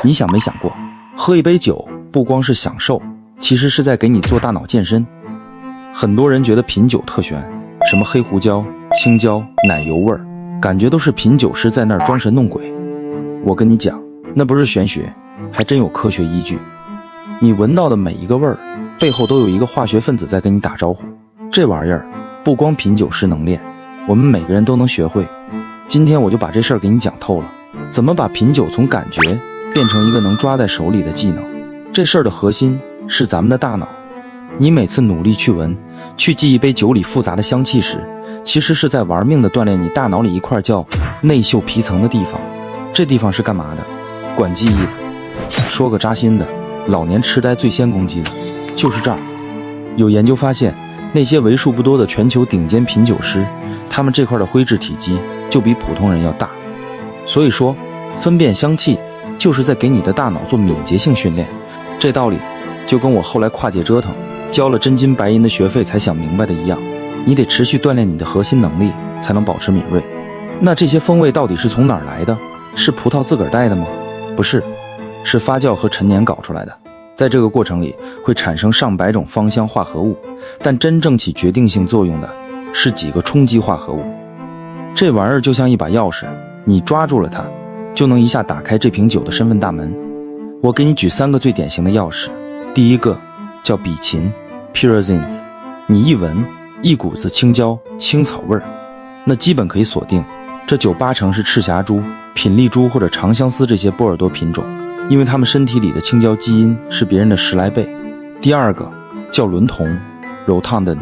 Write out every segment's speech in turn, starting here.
你想没想过，喝一杯酒不光是享受，其实是在给你做大脑健身。很多人觉得品酒特玄，什么黑胡椒、青椒、奶油味儿，感觉都是品酒师在那儿装神弄鬼。我跟你讲，那不是玄学，还真有科学依据。你闻到的每一个味儿，背后都有一个化学分子在跟你打招呼。这玩意儿不光品酒师能练，我们每个人都能学会。今天我就把这事儿给你讲透了，怎么把品酒从感觉变成一个能抓在手里的技能。这事儿的核心是咱们的大脑。你每次努力去闻，去记一杯酒里复杂的香气时，其实是在玩命地锻炼你大脑里一块叫内嗅皮层的地方。这地方是干嘛的？管记忆的。说个扎心的，老年痴呆最先攻击的就是这儿。有研究发现，那些为数不多的全球顶尖品酒师，他们这块的灰质体积就比普通人要大。所以说，分辨香气就是在给你的大脑做敏捷性训练。这道理就跟我后来跨界折腾，交了真金白银的学费才想明白的一样，你得持续锻炼你的核心能力，才能保持敏锐。那这些风味到底是从哪儿来的？是葡萄自个儿带的吗？不是，是发酵和陈年搞出来的。在这个过程里会产生上百种芳香化合物，但真正起决定性作用的是几个冲击化合物。这玩意儿就像一把钥匙，你抓住了它，就能一下打开这瓶酒的身份大门。我给你举3个最典型的钥匙。第一个叫比嗪 pyrazines， 你一闻，一股子青椒青草味儿，那基本可以锁定这酒8成是赤霞珠、品丽珠或者长相思这些波尔多品种，因为它们身体里的青椒基因是别人的10来倍。第二个叫伦酮 rotundin，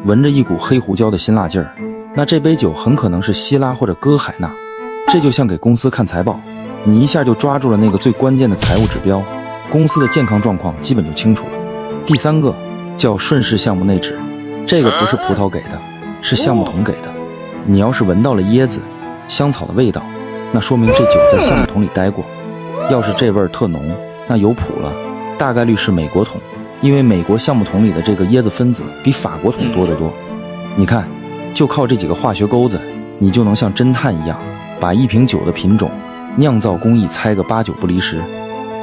闻着一股黑胡椒的辛辣劲儿，那这杯酒很可能是希拉或者哥海纳。这就像给公司看财报，你一下就抓住了那个最关键的财务指标，公司的健康状况基本就清楚了。第3个叫顺势橡木内酯，这个不是葡萄给的，是橡木桶给的。你要是闻到了椰子、香草的味道，那说明这酒在橡木桶里待过。要是这味儿特浓，那有谱了，大概率是美国桶，因为美国橡木桶里的这个椰子分子比法国桶多得多。你看，就靠这几个化学钩子，你就能像侦探一样，把一瓶酒的品种、酿造工艺猜个8、9不离10。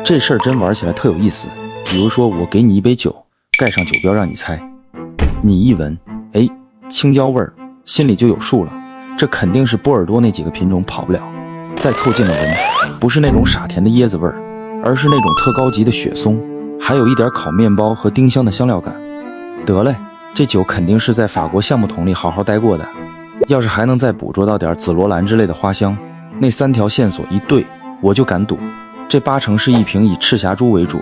这事儿真玩起来特有意思。比如说，我给你一杯酒，盖上酒标让你猜，你一闻，哎，青椒味儿，心里就有数了，这肯定是波尔多那几个品种跑不了。再凑近了闻，不是那种傻甜的椰子味儿，而是那种特高级的雪松，还有一点烤面包和丁香的香料感。得嘞，这酒肯定是在法国橡木桶里好好待过的。要是还能再捕捉到点紫罗兰之类的花香，那3条线索一对，我就敢赌，这8成是一瓶以赤霞珠为主，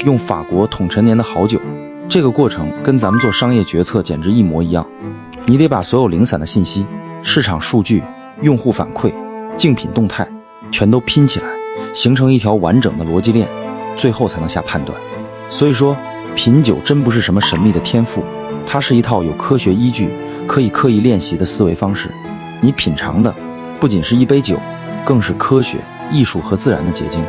用法国桶陈年的好酒。这个过程跟咱们做商业决策简直一模一样，你得把所有零散的信息、市场数据、用户反馈、竞品动态全都拼起来，形成一条完整的逻辑链，最后才能下判断。所以说，品酒真不是什么神秘的天赋，它是一套有科学依据、可以刻意练习的思维方式。你品尝的不仅是一杯酒，更是科学、艺术和自然的结晶。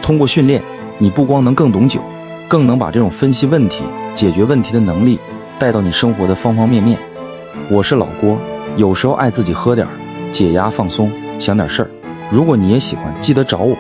通过训练，你不光能更懂酒，更能把这种分析问题、解决问题的能力带到你生活的方方面面。我是老郭，有时候爱自己喝点，解压放松，想点事儿。如果你也喜欢，记得找我。